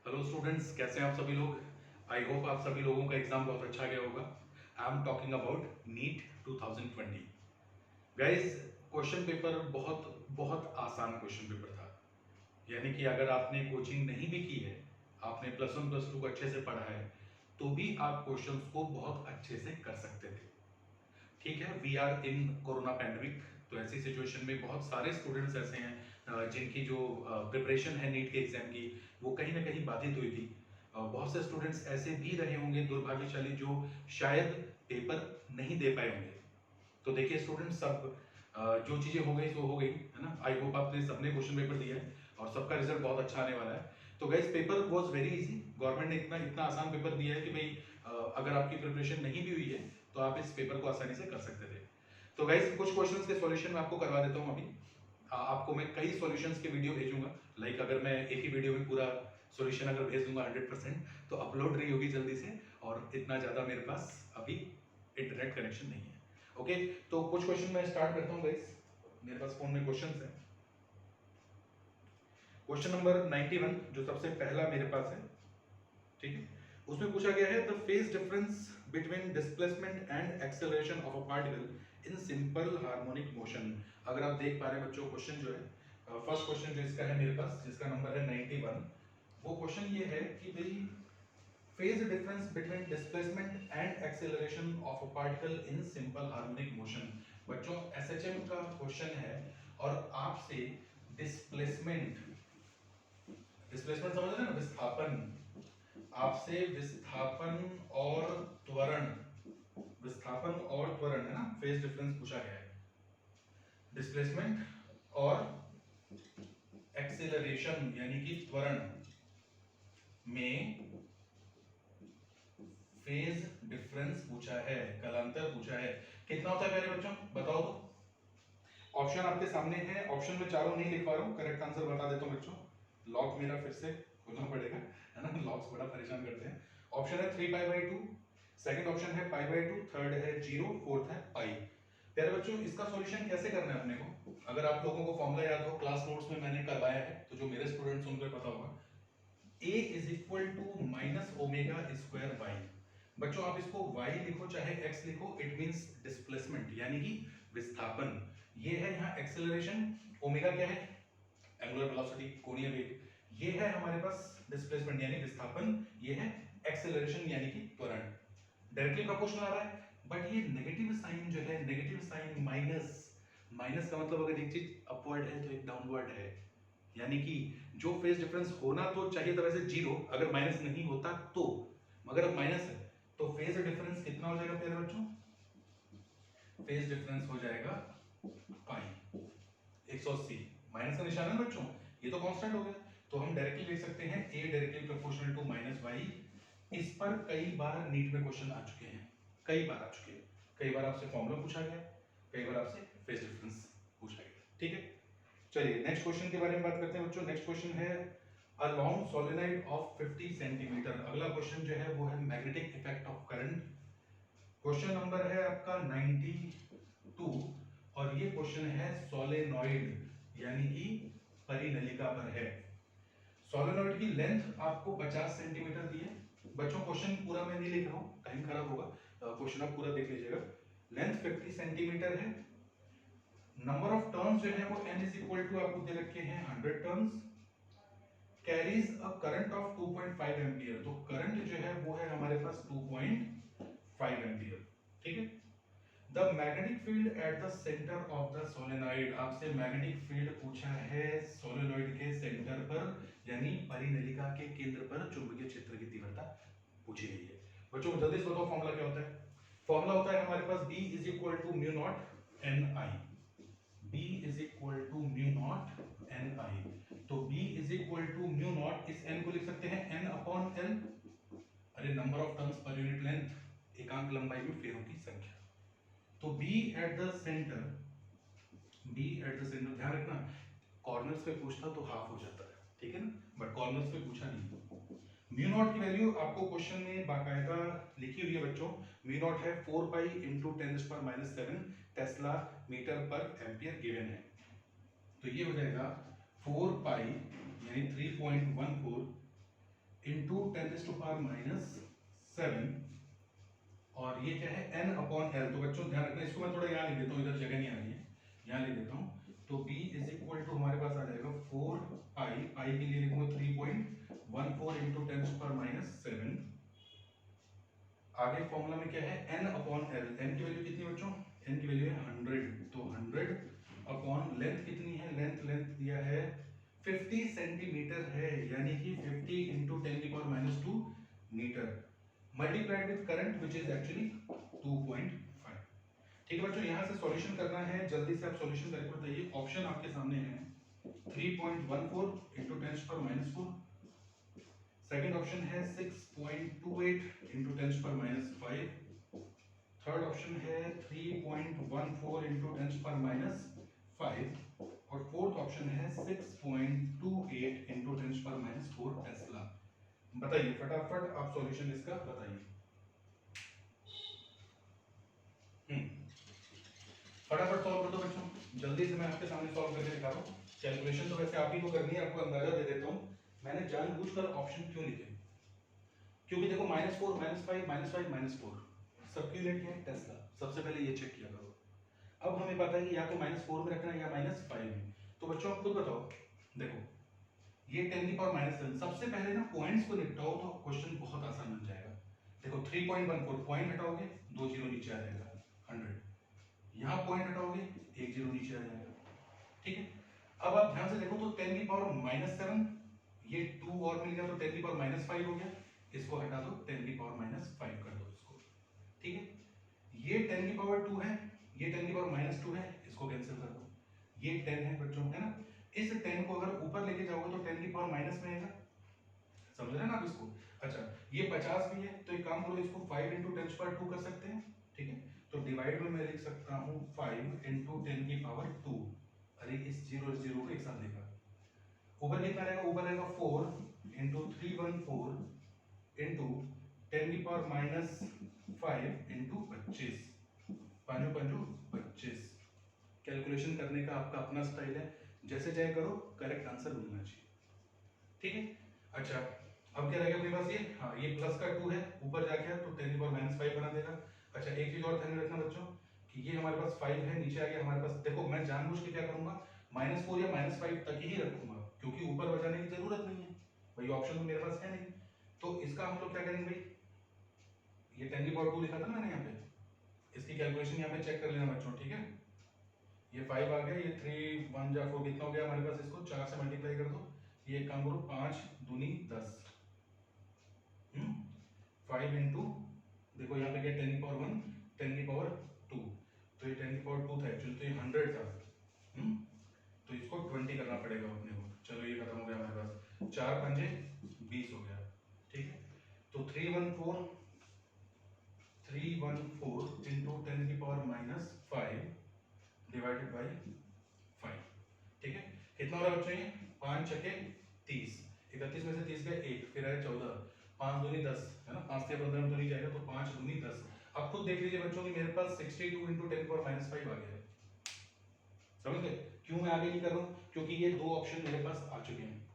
Hello students, कैसे हैं आप सभी लोग। आई होप आप सभी लोगों का एग्जाम बहुत अच्छा गया होगा। I am talking about NEET 2020। Guys, question paper बहुत बहुत आसान क्वेश्चन पेपर था। यानी कि अगर आपने कोचिंग नहीं भी की है, आपने प्लस वन प्लस टू को अच्छे से पढ़ा है, तो भी आप क्वेश्चंस को बहुत अच्छे से कर सकते थे। ठीक है, we are in corona pandemic, तो ऐसी सिचुएशन में बहुत सारे स्टूडेंट्स ऐसे हैं जिनकी जो प्रिपरेशन है नीट के एग्जाम की, वो कहीं ना कहीं बाधित हुई थी। बहुत से स्टूडेंट्स ऐसे भी रहे होंगे दुर्भाग्यशाली, जो शायद पेपर नहीं दे पाए होंगे। तो देखिए स्टूडेंट्स, सब जो चीजें हो गई सो हो गई, है ना। आई होप आपने सबने क्वेश्चन पेपर दिया है और सबका रिजल्ट बहुत अच्छा आने वाला है। तो guys, paper was very easy. Government ने इतना इतना आसान पेपर दिया है कि भाई अगर आपकी प्रिपरेशन नहीं भी हुई है तो आप इस पेपर को आसानी से कर सकते थे। तो गाइस, कुछ क्वेश्चंस के सॉल्यूशन मैं आपको करवा देता हूं अभी। आपको मैं कई सॉल्यूशंस के वीडियो भेजूंगा। लाइक अगर मैं एक ही वीडियो में पूरा सॉल्यूशन अगर भेज दूंगा 100%, तो अपलोड नहीं होगी जल्दी से, और इतना ज़्यादा मेरे पास अभी इंटरनेट कनेक्शन नहीं है। ओके, तो कुछ क्वेश्चन मैं स्टार्ट करता हूँ गाइस। मेरे पास फोन में क्वेश्चंस हैं। क्वेश्चन नंबर 91 जो सबसे पहला मेरे पास है, ठीक है, उसमें पूछा गया है the phase difference between displacement and acceleration of a particle in simple harmonic motion. अगर आप देख पा रहे हैं बच्चों, क्वेश्चन जो है फर्स्ट क्वेश्चन जो इसका है मेरे पास, जिसका नंबर है 91, वो क्वेश्चन ये है कि भाई phase difference between displacement and acceleration of a particle in simple harmonic motion. बच्चों, एसएचएम का क्वेश्चन है और आपसे डिस्प्लेसमेंट डिस्प्लेसमेंट समझ रहे हैं ना, विस्थापन, आपसे विस्थापन और त्वरण, विस्थापन और त्वरण, है ना, फेज डिफरेंस पूछा गया है। डिस्प्लेसमेंट और एक्सेलरेशन यानी कि त्वरण में फेज डिफरेंस पूछा है, कालांतर पूछा है। कितना होता है प्यारे बच्चों, बताओ तो। ऑप्शन आपके सामने है, ऑप्शन में चारों नहीं लिख पा रहा हूं, करेक्ट आंसर बता देता हूं बच्चों। लॉक मेरा फिर से खोलना पड़ेगा, है ना, लॉक्स बड़ा परेशान करते हैं। ऑप्शन है 3 पाई/2, सेकंड ऑप्शन है पाई/2, थर्ड है 0, फोर्थ है पाई। प्यारे बच्चों, इसका सॉल्यूशन कैसे करना है अपने को, अगर आप लोगों को फॉर्मूला याद हो, क्लास नोट्स में मैंने करवाया है, तो जो मेरे स्टूडेंट्स उनको पता होगा। A is equal to minus omega square Y. बच्चों, आप इसको y लिखो चाहे x लिखो, इट मींस डिस्प्लेसमेंट यानी कि विस्थापन। ये है यहाँ एक्सेलरेशन, ओमेगा क्या है, एंगुलर वेलोसिटी, कोणीय वेग। ये है हमारे पास डिस्प्लेसमेंट यानी विस्थापन, ये है एक्सेलरेशन यानी कि त्वरण। डायरेक्टली प्रोपोर्शनल आ रहा है, बट ये नेगेटिव साइन जो है, नेगेटिव साइन माइनस, माइनस का मतलब अगर एक चीज अपवर्ड है तो एक डाउनवर्ड है। यानी कि जो फेज डिफरेंस होना तो चाहिए था वैसे 0, अगर माइनस नहीं होता तो, मगर अब माइनस है, तो फेज डिफरेंस कितना हो जाएगा प्यारे बच्चों, फेज डिफरेंस हो जाएगा पाई 180। माइनस का निशान है ना बच्चों, ये तो कांस्टेंट हो गया, तो हम डायरेक्टली लिख सकते हैं a directly proportional to minus Y. इस पर कई बार नीट में क्वेश्चन आ चुके हैं, कई बार आ चुके हैं। कई बार आपसे फॉर्मूला पूछा गया, कई बार आपसे फेज डिफरेंस पूछा गया, ठीक है। चलिए नेक्स्ट क्वेश्चन के बारे में बात करते हैं बच्चों। नेक्स्ट क्वेश्चन है a long solenoid of 50 centimetre. अगला क्वेश्चन जो है वो है magnetic effect of current. Question number है आपका 92 और ये क्वेश्चन है सोलेनॉइड यानी कि परिनलिका पर है। सोलेनॉइड की लेंथ आपको 50 सेंटीमीटर दी है। बच्चों, क्वेश्चन पूरा मैं नहीं लिख रहा हूँ, टाइम खराब होगा, क्वेश्चन आप पूरा देख लीजिएगा। लेंथ 50 सेंटीमीटर है, नंबर ऑफ टर्न्स जो है वो n इज इक्वल टू आपको दे रखे हैं 100 turns, carries a current of 2.5 ampere. तो करंट जो है वो है हमारे पास 2.5 एम्पियर, ठीक है। The magnetic field at the centre of the solenoid, आपसे मैग्नेटिक फील्ड पूछा है सोलेनॉइड के सेंटर पर, यानी परिनलिका के केंद्र पर चुंबकीय क्षेत्र की तीव्रता पूछी गई है। बच्चों जल्दी से बताओ फॉर्मूला क्या होता है। फॉर्मूला होता है हमारे पास B is equal to mu naught Ni। B is equal to mu naught Ni। तो B is equal to mu naught, इस n को लिख सकते हैं n अपॉन l, अरे number of turns per unit length, एकांक लंबाई में फेरों की संख्या। तो B at the centre, B at the centre, ध्यान रखना कॉर्नर्स पे पूछता तो हाफ हो जाता है, ठीक है ना, बट कॉर्नर्स पे पूछा नहीं। म्यू नॉट की वैल्यू आपको क्वेश्चन में बाकायदा लिखी हुई है बच्चों। म्यू नॉट है 4 पाई इंटू 10⁻⁷ टेस्ला मीटर पर एम्पियर गिवन है। तो ये हो जाएगा 4 पाई यानी 3.14 इंटू 10⁻⁻7 और ये क्या है n अपॉन एल। तो बच्चों ध्यान रखना, इसको मैं थोड़ा यहाँ लिख देता हूँ, इधर जगह नहीं आ रही है, यहाँ लिख देता हूँ। तो b इज इक्वल टू हमारे पास आ जाएगा 4 पाई, पाई के लिए लिखूंगा 3.14 इंटू 10⁻⁷। आगे फॉर्मूला में क्या है n अपॉन एल। n की वैल्यू कितनी बच्चों, n की वैल्यू है 100, तो 100 अपॉन लेंथ कितनी है, लेंथ दिया है 50 सेंटीमीटर है, यानी कि 50 into 10⁻⁻2 metre multiplied with current which is actually 2.5। ठीक है बच्चों, यहाँ से सॉल्यूशन करना है, जल्दी से आप सॉल्यूशन करके बताइए। ऑप्शन आपके सामने है 3.14 इंटू 10⁻⁻4, सेकेंड ऑप्शन है 6.28 इंटू 10⁻⁵, थर्ड ऑप्शन है 3.14 इंटू 10⁻⁵, और फोर्थ ऑप्शन है 6.28 इंटू 10⁻⁴ टेस्ला। बताइए फटाफट आप सॉल्यूशन इसका बताइए। फटाफट सॉल्व कर दो बच्चों, जल्दी से मैं आपके सामने सॉल्व करके दिखा रहा हूँ। कैलकुलेशन तो वैसे आप ही को करनी है, आपको अंदाजा दे देता हूँ। मैंने जानबूझकर ऑप्शन क्यों लिखे, क्योंकि देखो -4 -5 -5 -4 सबकी यूनिट क्या है टेस्ला। सबसे पहले ये चेक किया करो। अब हमें पता है कि या तो -4 में रखना है या -5 में। तो बच्चों आप खुद बताओ, देखो ये 10⁻⁻7, सबसे पहले ना पॉइंट्स को निपटाओ तो क्वेश्चन बहुत आसान बन जाएगा। देखो 3.14 पॉइंट हटाओगे 2 जीरो नीचे आ जाएगा 100, यहाँ पॉइंट हटाओगे 1 जीरो नीचे आ जाएगा। ठीक है, अब आप ध्यान से देखो तो 10⁻⁻7 ये 2 और मिल गया तो 10⁻⁻5 हो गया, इसको हटा दो 10⁻⁻5 कर दो इसको। ठीक है, ये 10⁻2 है, ये 10⁻2 है, इसको कैंसिल कर दो। ये 10 है बच्चों, है ना, इस 10 को अगर ऊपर लेके जाओगे तो 10⁻⁻ में आएगा, समझ रहे हैं ना आप इसको। अच्छा ये 50 भी है, तो एक काम करो इसको 5 इंटू 10⁻2 कर सकते हैं। ठीक है, तो डिवाइड में मैं लिख सकता हूँ 5 इंटू 10⁻2। अरे इस जीरो को एक साथ लिखा, ऊपर कितना रहेगा, ऊपर रहेगा 4 इंटू 314 इंटू 10⁻⁻5 इंटू 25, 5 5 25। कैलकुलेशन करने का आपका अपना स्टाइल है, जैसे चाहे करो, करेक्ट आंसर मिलना चाहिए। ठीक है, अच्छा अब क्या रहेगा अपने पास, ये हाँ ये प्लस का 2 है, ऊपर जाके तो 10⁻⁻5 बना देगा। अच्छा एक चीज और ध्यान रखना बच्चों कि ये हमारे पास 5 है, नीचे आ गया हमारे पास। देखो मैं जानबूझ के क्या करूंगा, -4 या -5 तक ही रखूंगा, क्योंकि ऊपर बचाने की जरूरत नहीं है भाई, ऑप्शन तो मेरे पास है नहीं। तो इसका हम लोग क्या करेंगे भाई, ये 10⁻2 लिखा था ना मैंने यहाँ पे, इसकी कैलकुलेशन यहाँ पे चेक कर लेना बच्चों। ठीक है, ये 5 आ गया, ये 3 1 जा 4 कितना हो गया हमारे पास, इसको 4 से मल्टीप्लाई कर दो। ये एक काम करो 5 दूनी 10, 5 इंटू देखो यहाँ पे क्या 10⁻1 10⁻2, तो ये 10⁻2 था एक्चुअली, तो ये 100 था। तो इसको 20 करना पड़ेगा अपने को। चलो ये खत्म हो गया हमारे पास, 4 पंजे 20 हो गया। ठीक है, तो 314 इंटू 10⁻⁻5 डिवाइडेड बाई 5। ठीक है, कितना हो रहा है बच्चों, ये 5 छके 30, 31 में से 30 गए 1, फिर आए 14, 5 दूनी 10 है ना, 5 से 15 में तो नहीं जाएगा, तो 5 दूनी 10। अब खुद देख लीजिए बच्चों कि मेरे पास 62 इंटू 10⁻⁻5 आ गया है। समझ गए क्यों मैं आगे नहीं कर रहा हूँ, क्योंकि ये दो ऑप्शन मेरे पास आ चुके हैं।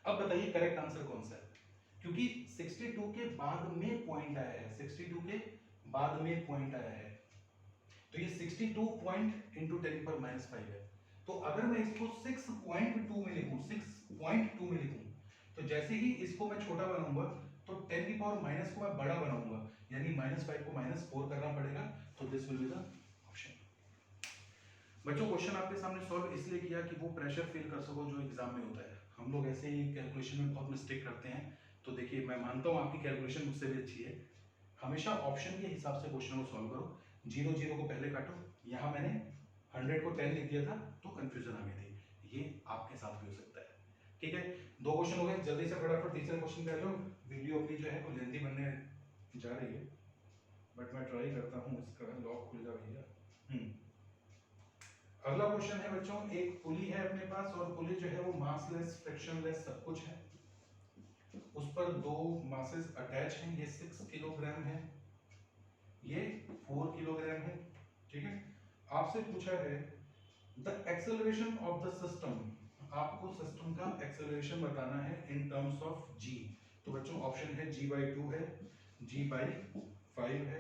अब बताइए करेक्ट आंसर कौन सा है, क्योंकि 62 के बाद में पॉइंट आया है, 62 के बाद में पॉइंट आया है, तो ये 62 पॉइंट इंटू 10⁻⁻5 है। तो अगर मैं इसको 6.2 में लिखूं, 6.2 में लिखूं, तो जैसे ही इसको मैं छोटा बनाऊंगा तो 10 को मैं बड़ा बनाऊंगा, यानी -5 को -4 करना पड़ेगा। तो this will be the option. बच्चों क्वेश्चन आपके सामने सॉल्व इसलिए किया कि वो प्रेशर फील कर सको जो एग्जाम में होता है। हम लोग ऐसे ही कैलकुलेशन में बहुत मिस्टेक करते हैं, तो देखिए मैं मानता हूँ आपकी कैलकुलेशन मुझसे भी अच्छी है। हमेशा ऑप्शन के हिसाब से क्वेश्चन को सॉल्व करो, 0 को पहले काटो। यहाँ मैंने 100 को 10 लिख दिया था तो कंफ्यूजन आ गई थी, ये आपके साथ भी हो सकता है। ठीक है, 2 क्वेश्चन हो गए, जल्दी से फटाफट तीसरे क्वेश्चन पे आ जाओ। वीडियो अपनी जो है वो लेंथी बनने जा रही है, बट मैं ट्राई करता हूँ इसका लॉक खुल जा भैया। अगला क्वेश्चन है बच्चों, एक पुली है अपने पास और पुली जो है वो मासलेस फ्रिक्शनलेस सब कुछ है, उस पर 2 मासेस अटैच हैं, ये 6 किलोग्राम है, ये 4 किलोग्राम है। ठीक है, आपसे पूछा है the acceleration of the system, आपको सिस्टम का एक्सेलरेशन बताना है इन टर्म्स ऑफ जी। तो बच्चों ऑप्शन है G/2 है, G/5 है,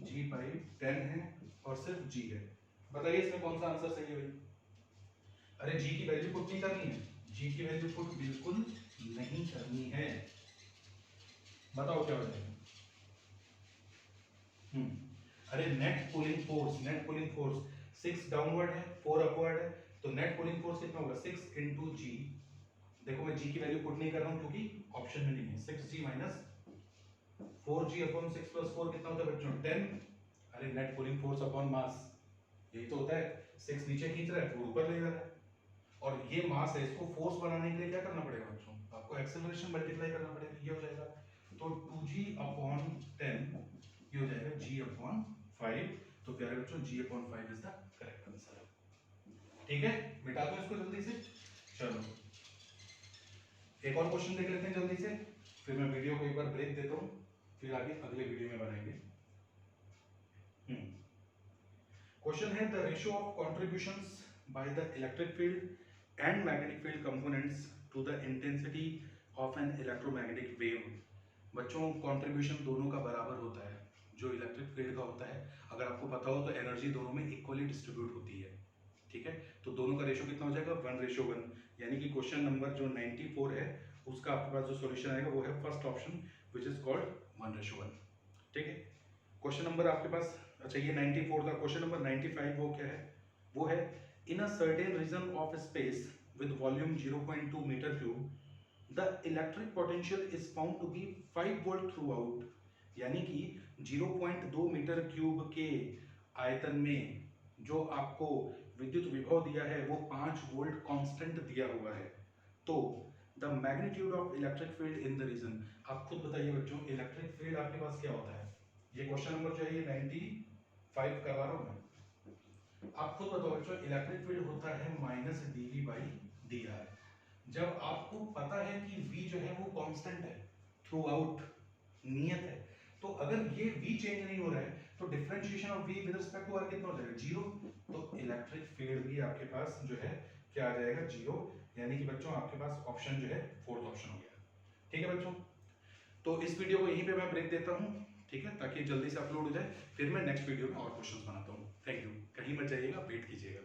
G/10 है और सिर्फ G है। बताइए इसमें कौन सा आंसर सही है भाई? अरे G की वैल्यू पुट नहीं करनी है, G की वैल्यू पुट बिल्कुल नहीं करनी है। बताओ क्या हो जाएगा? अरे नेट पुलिंग फोर्स 6 डाउनवर्ड है, 4 अपवर्ड है, तो नेट पुलिंग फोर्स कितना होगा? 6 इंटू जी। देखो मैं जी की वैल्यू पुट नहीं कर रहा हूं क्योंकि ऑप्शन में नहीं है। 6g minus 4g upon 6 plus 4 कितना होता है बच्चों? 10। अरे net pulling force upon mass, यही तो होता है। 6 नीचे खींच रहा है, 4 ऊपर ले जा रहा है, और ये मास है, इसको फोर्स बनाने के लिए क्या करना पड़ेगा बच्चों? आपको एक्सेलरेशन मल्टीप्लाई करना पड़ेगा, ये हो जाएगा। तो 2g अपॉन 10 ये हो जाएगा g अपॉन 5। तो प्यारे बच्चों g upon 5 is the correct answer. ठीक है, मिटा दो इसको जल्दी से। चलो एक और क्वेश्चन देख लेते हैं जल्दी से, फिर मैं वीडियो को एक बार ब्रेक देता हूँ, फिर आगे अगले वीडियो में बनाएंगे। क्वेश्चन है the ratio of contributions by the electric field and magnetic field components to the intensity of an electromagnetic wave. बच्चों कंट्रीब्यूशन दोनों का बराबर होता है, जो इलेक्ट्रिक फील्ड का होता है। अगर आपको पता हो तो एनर्जी दोनों में इक्वली डिस्ट्रीब्यूट होती है, ठीक है। तो दोनों का रेशियो कितना हो जाएगा? 1:1। यानी कि क्वेश्चन नंबर जो 94 है उसका आपके पास जो सॉल्यूशन आएगा वो है first option which is called 1:1। ठीक है। क्वेश्चन नंबर आपके पास, अच्छा ये 94 का। क्वेश्चन नंबर 95 वो क्या है? वो है in a certain region of space with volume 0.2 meter cube the electric potential is found to be 5 volt throughout. यानी कि 0.2 मीटर क्यूब के आयतन में जो आपको विद्युत विभव दिया है वो 5 वोल्ट कांस्टेंट दिया हुआ है। तो the magnitude of electric field in the region, आप खुद बताइए बच्चों, इलेक्ट्रिक फील्ड आपके पास क्या होता है? ये क्वेश्चन नंबर जो है ये 95 करवा रहा हूं मैं। आप खुद बताओ बच्चों, इलेक्ट्रिक फील्ड होता है -dV/dr। जब आपको पता है कि V जो है वो कांस्टेंट है, थ्रू आउट नियत है, तो अगर ये V चेंज नहीं हो रहा है तो differentiation of V with respect to r कितना हो जाएगा? 0। तो इलेक्ट्रिक फील्ड भी आपके पास जो है क्या आ जाएगा? 0। यानी कि बच्चों आपके पास ऑप्शन जो है फोर्थ ऑप्शन हो गया। ठीक है बच्चों, तो इस वीडियो को यहीं पे मैं ब्रेक देता हूं, ठीक है, ताकि जल्दी से अपलोड हो जाए, फिर मैं नेक्स्ट वीडियो में और क्वेश्चंस बनाता हूं। थैंक यू, कहीं मत जाइएगा, वेट कीजिएगा।